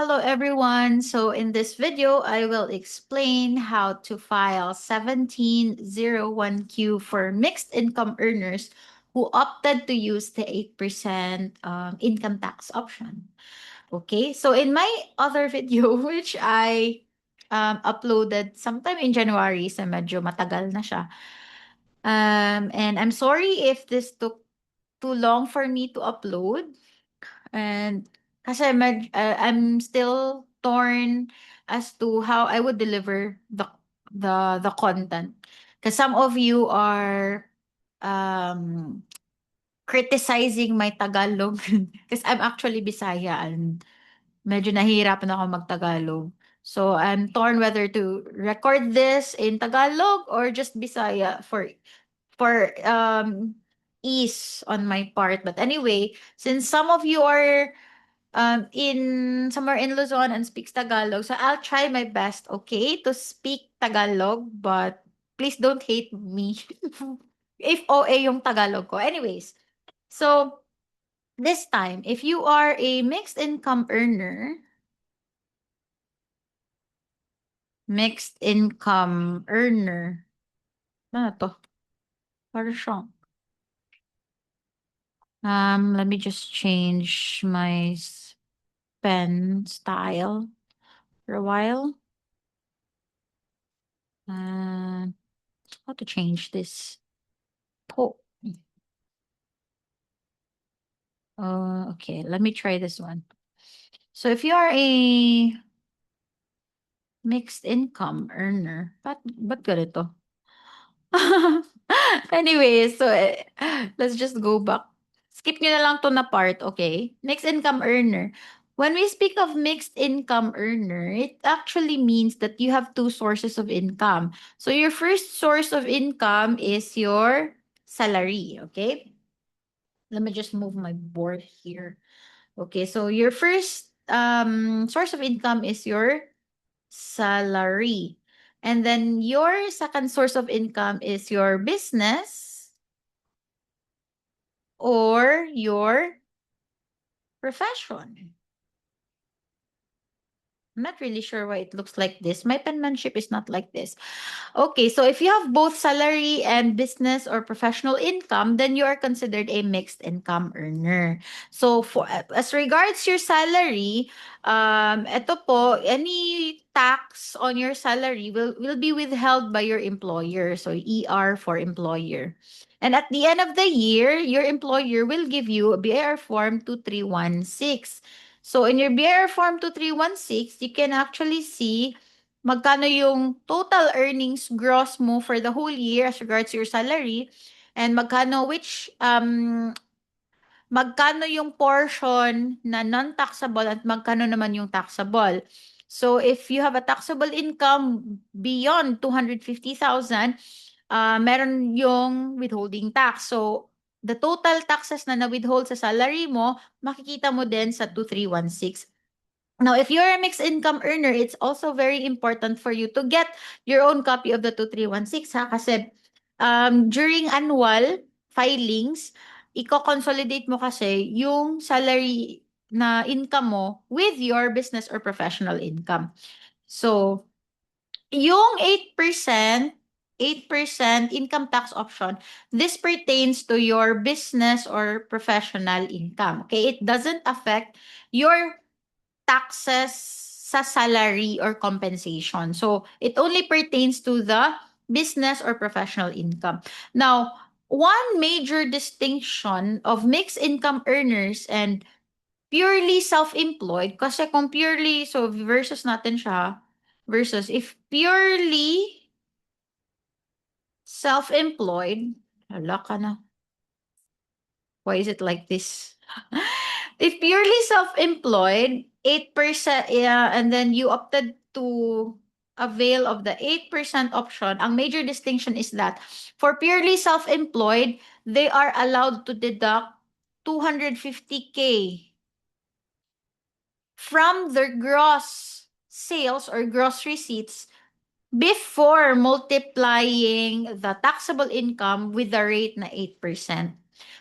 Hello everyone. So in this video, I will explain how to file 1701Q for mixed income earners who opted to use the 8% income tax option. Okay, so in my other video, which I uploaded sometime in January, so medyo matagal na siya. And I'm sorry if this took too long for me to upload. And kasi I'm still torn as to how I would deliver the content. Because some of you are um criticizing my Tagalog because I'm actually Bisaya and medyo nahihirapan ako mag-Tagalog. So I'm torn whether to record this in Tagalog or just Bisaya for ease on my part. But anyway, since some of you are in somewhere in Luzon and speaks Tagalog. So I'll try my best, okay, to speak Tagalog, but please don't hate me if OA yung Tagalog ko. Anyways, so this time, if you are a mixed income earner, ano to? Parang siyang. Let me just change my pen style for a while. How to change this? Okay, let me try this one. So if you are a mixed income earner, but ganito? Anyway, so let's just go back. Skip nyo na lang to na part, okay? Mixed income earner. When we speak of mixed income earner, it actually means that you have two sources of income. So your first source of income is your salary, okay? Let me just move my board here. Okay, so your first source of income is your salary. And then your second source of income is your business or your profession. I'm not really sure why it looks like this. My penmanship is not like this. Okay, so if you have both salary and business or professional income, then you are considered a mixed income earner. So for as regards your salary, ito po, any tax on your salary will be withheld by your employer. So ER for employer. And at the end of the year, your employer will give you a BIR form 2316. So in your BIR form 2316, you can actually see magkano yung total earnings gross mo for the whole year as regards to your salary and magkano yung portion na non-taxable at magkano naman yung taxable. So if you have a taxable income beyond 250,000, meron yung withholding tax. So the total taxes na na-withhold sa salary mo, makikita mo din sa 2316. Now, if you're a mixed income earner, it's also very important for you to get your own copy of the 2316 ha kasi during annual filings, iko-consolidate mo kasi yung salary na income mo with your business or professional income. So, yung 8% income tax option, this pertains to your business or professional income. Okay? It doesn't affect your taxes sa salary or compensation. So, it only pertains to the business or professional income. Now, one major distinction of mixed income earners and purely self-employed, kasi kung purely, so versus natin siya, versus if purely self-employed, hala ka na. Why is it like this? If purely self-employed, 8%, yeah, and then you opted to avail of the 8% option, ang major distinction is that for purely self-employed, they are allowed to deduct 250K from their gross sales or gross receipts before multiplying the taxable income with the rate na 8%.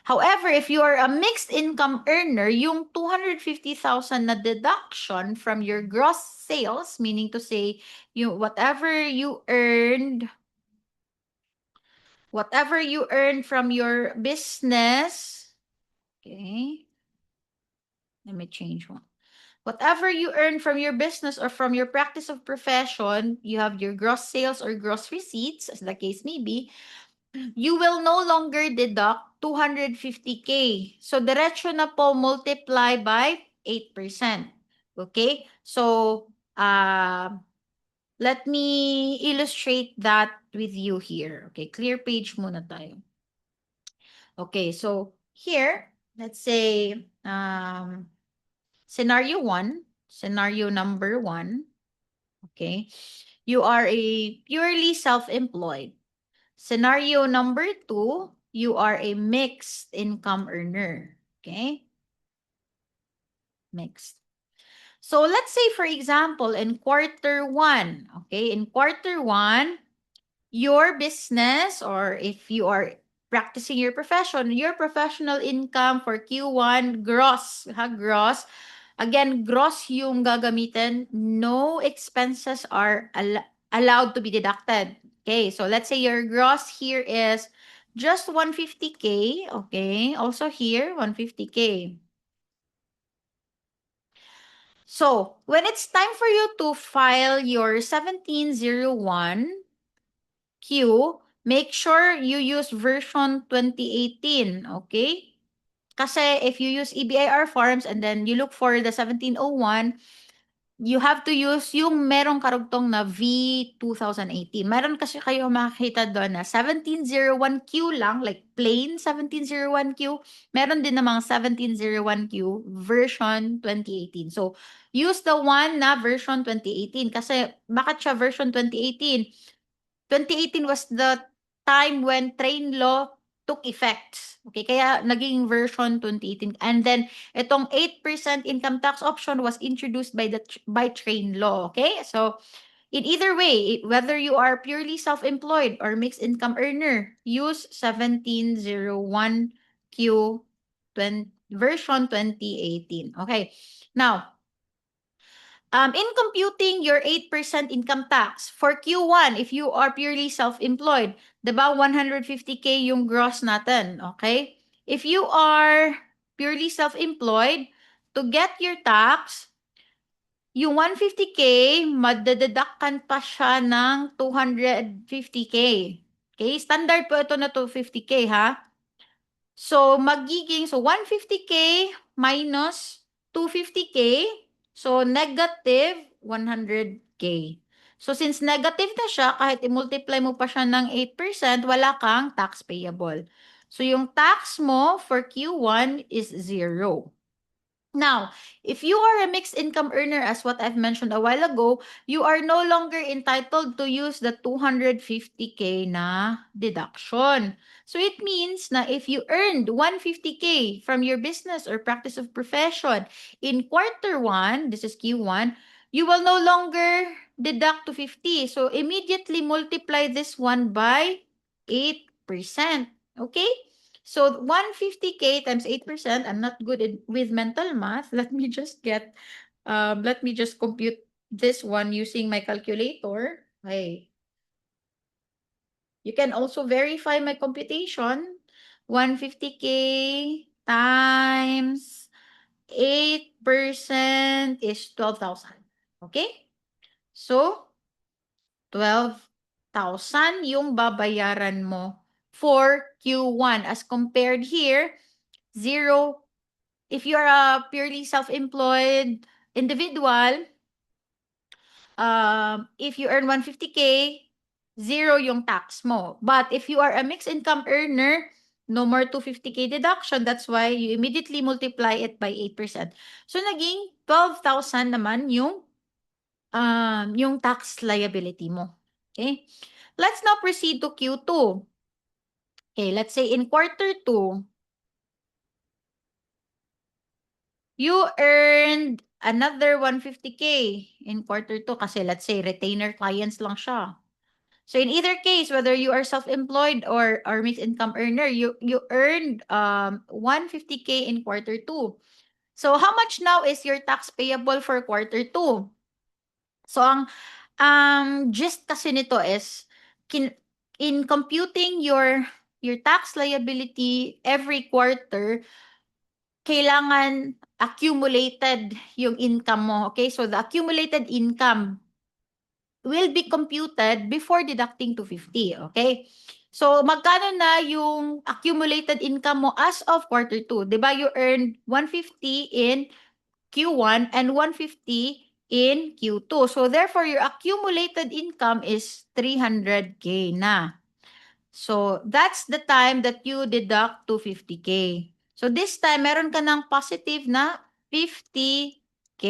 However, if you are a mixed income earner, yung 250,000 na deduction from your gross sales, meaning to say, whatever you earned from your business, okay? Let me change one. Whatever you earn from your business or from your practice of profession, you have your gross sales or gross receipts, as the case may be, you will no longer deduct 250K. So, diretso na po multiply by 8%. Okay? So, let me illustrate that with you here. Okay, clear page muna tayo. Okay, so here, let's say, scenario number 1, okay? You are a purely self-employed. Scenario number 2, you are a mixed income earner. Okay? Mixed. So let's say, for example, in quarter 1, okay, in quarter 1, your business, or if you are practicing your profession, your professional income for Q1, gross, gross. Again, gross yung gagamitin. No expenses are allowed to be deducted. Okay, so let's say your gross here is just 150K. Okay, also here, 150K. So, when it's time for you to file your 1701 Q, make sure you use version 2018, okay? Kasi if you use EBIR forms and then you look for the 1701, you have to use yung merong karugtong na V2018. Meron kasi kayo makikita doon na 1701Q lang, like plain 1701Q. Meron din namang 1701Q version 2018. So, use the one na version 2018 kasi bakit siya version 2018? 2018 was the time when train law took effect. Okay, kaya naging version 2018. And then, itong 8% income tax option was introduced by train law. Okay, so in either way, whether you are purely self-employed or mixed income earner, use 1701Q version 2018. Okay, now, in computing your 8% income tax, for Q1, if you are purely self-employed, diba 150K yung gross natin, okay? If you are purely self-employed, to get your tax, yung 150K, madedeductan pa siya ng 250K. Okay? Standard po ito na 250K, ha? So, 150K minus 250K, so negative 100K. So, since negative na siya, kahit i-multiply mo pa siya ng 8%, wala kang tax payable. So, yung tax mo for Q1 is 0. Now, if you are a mixed income earner, as what I've mentioned a while ago, you are no longer entitled to use the 250K na deduction. So it means na if you earned 150K from your business or practice of profession in quarter 1, this is Q1, you will no longer deduct 250. So immediately multiply this one by 8%. Okay? So 150K times 8%, I'm not good with mental math. Let me just compute this one using my calculator. Hey. You can also verify my computation. 150K times 8% is 12,000. Okay? So, 12,000 yung babayaran mo for Q1 as compared here, 0. If you're a purely self-employed individual, if you earn 150K, 0 yung tax mo. But if you are a mixed income earner, no more 250K deduction. That's why you immediately multiply it by 8%. So, naging 12,000 naman yung tax liability mo. Okay? Let's now proceed to Q2. Okay, let's say in quarter 2, you earned another 150K in quarter 2 kasi let's say retainer clients lang siya. So in either case, whether you are self-employed or mixed income earner, you earned 150K in quarter two. So how much now is your tax payable for quarter two? So ang gist kasi nito is in computing your tax liability every quarter, kailangan accumulated yung income mo. Okay? So the accumulated income will be computed before deducting 250. Okay? So magkano na yung accumulated income mo as of quarter 2? 'Di ba you earned 150 in Q1 and 150 in Q2. So therefore, your accumulated income is 300K na. So that's the time that you deduct 250K. So this time, meron ka ng positive na 50K.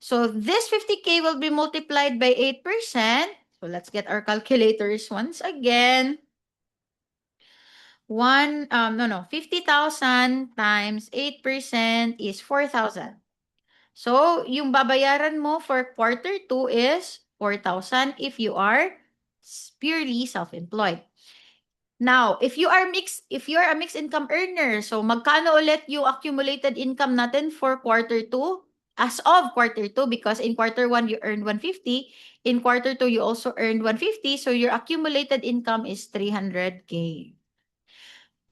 So this 50K will be multiplied by 8%. So let's get our calculators once again. 50,000 times 8% is 4,000. So, yung babayaran mo for quarter 2 is 4,000 if you are purely self-employed. Now, if you are a mixed income earner, so magkano ulit yung accumulated income natin for quarter 2? As of quarter 2, because in quarter 1 you earned 150, in quarter 2 you also earned 150, so your accumulated income is 300K.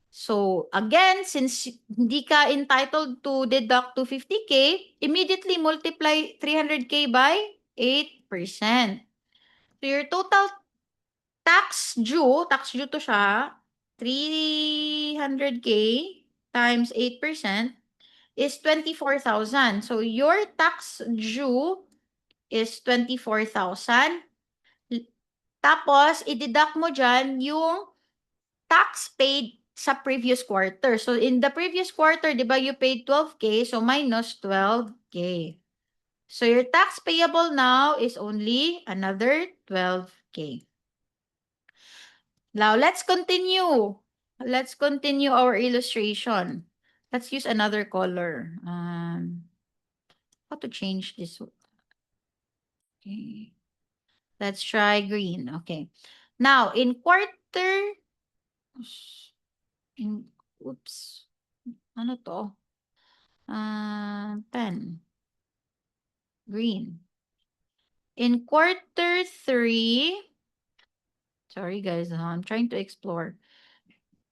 So, again, since hindi ka entitled to deduct 250K, immediately multiply 300K by 8%. So, your total tax due to siya, 300K times 8% is 24,000. So, your tax due is 24,000. Tapos, i-deduct mo dyan yung tax paid sa previous quarter. So, in the previous quarter, di ba, you paid 12K, so minus 12K. So, your tax payable now is only another 12K. Now, let's continue. Let's continue our illustration. Let's use another color. How to change this? Okay. Let's try green. Okay. Now, in quarter... Oops. Ano to? 10. Green. In quarter 3, sorry guys, I'm trying to explore.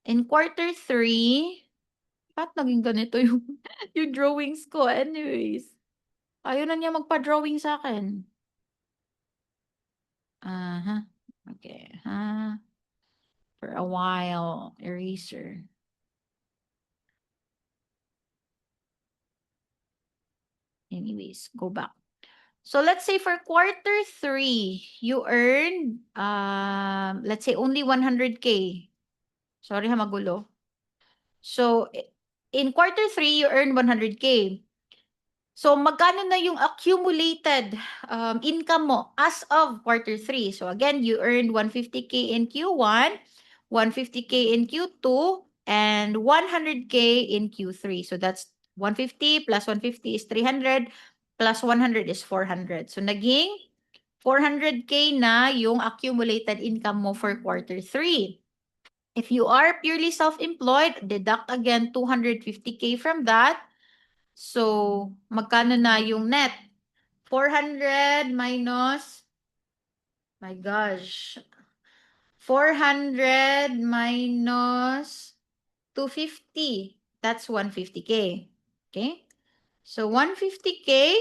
In quarter 3, ba't naging ganito yung, yung drawings ko? Anyways, ayaw na niya magpa-drawing sa akin. Okay. For a while, eraser. Anyways, go back. So let's say for quarter 3, you earned, let's say only 100K. Sorry ha, magulo. So, in quarter 3, you earned 100K. So, magkano na yung accumulated income mo as of quarter 3? So, again, you earned 150K in Q1, 150K in Q2, and 100K in Q3. So, that's 150 plus 150 is 300, plus 100 is 400. So, naging 400K na yung accumulated income mo for quarter 3. If you are purely self-employed, deduct again 250K from that. So, magkano na yung net? 400 minus, my gosh, 400 minus 250. That's 150K. Okay? So, 150K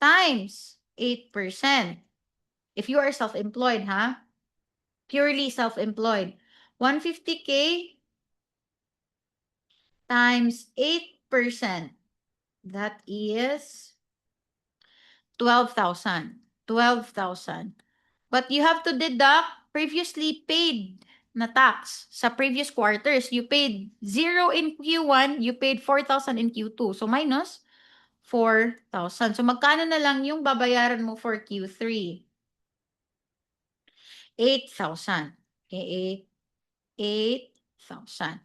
times 8%. If you are self-employed, purely self-employed. 150K times 8%. That is 12,000. 12,000. But you have to deduct previously paid na tax sa previous quarters. You paid 0 in Q1, you paid 4,000 in Q2. So minus 4,000. So magkano na lang yung babayaran mo for Q3? 8,000. Okay, 8,000.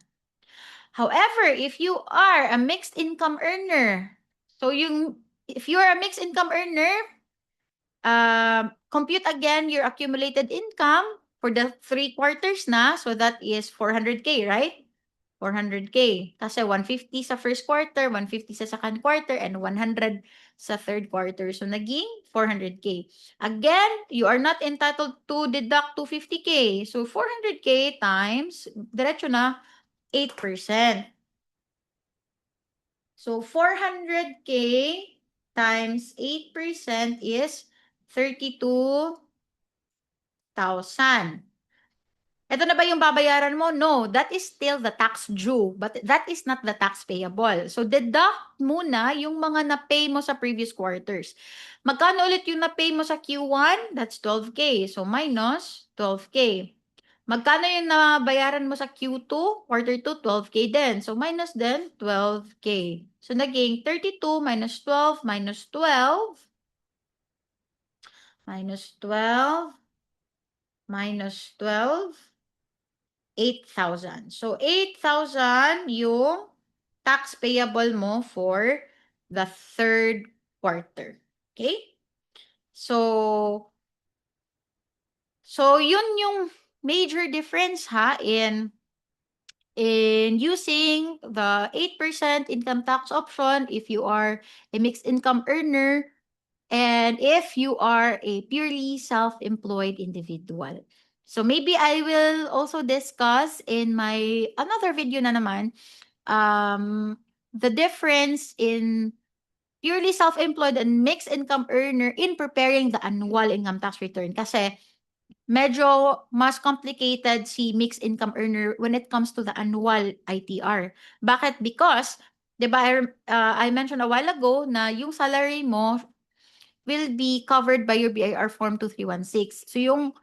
However, if you are a mixed income earner, so if you are a mixed income earner, compute again your accumulated income for the 3 quarters na. So that is 400K, right? 400K. Kasi 150 sa first quarter, 150 sa second quarter, and 100 sa third quarter. So naging 400K. Again, you are not entitled to deduct 250K. So 400K times, diretso na, 8%. So 400K times 8% is 32,000. Ito na ba yung babayaran mo? No, that is still the tax due, but that is not the tax payable. So deduct muna yung mga na-pay mo sa previous quarters. Magkano ulit yung na-pay mo sa Q1? That's 12K. So minus 12K. Magkano yung nabayaran mo sa Q2? Quarter 2, 12K din. So minus din 12K. So naging 32 minus 12 minus 12 minus 12 minus 12 8,000. So, 8,000 yung tax payable mo for the third quarter. Okay? So, yun yung major difference ha in using the 8% income tax option if you are a mixed income earner and if you are a purely self-employed individual. So maybe I will also discuss in my another video na naman the difference in purely self-employed and mixed income earner in preparing the annual income tax return. Kasi medyo mas complicated si mixed income earner when it comes to the annual ITR. Bakit? Because, di ba, I mentioned a while ago na yung salary mo will be covered by your BIR Form 2316. So yung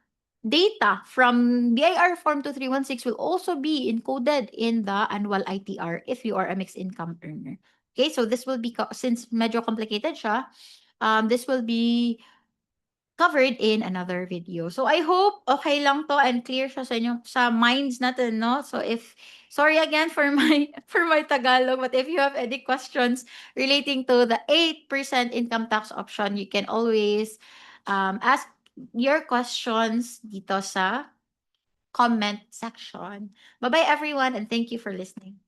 data from BIR Form 2316 will also be encoded in the annual ITR if you are a mixed income earner. Okay, so this will be, since medyo complicated siya, this will be covered in another video. So I hope okay lang to and clear siya sa inyo, sa minds natin, no? So sorry again for my Tagalog, but if you have any questions relating to the 8% income tax option, you can always ask your questions dito sa comment section. Bye-bye everyone and thank you for listening.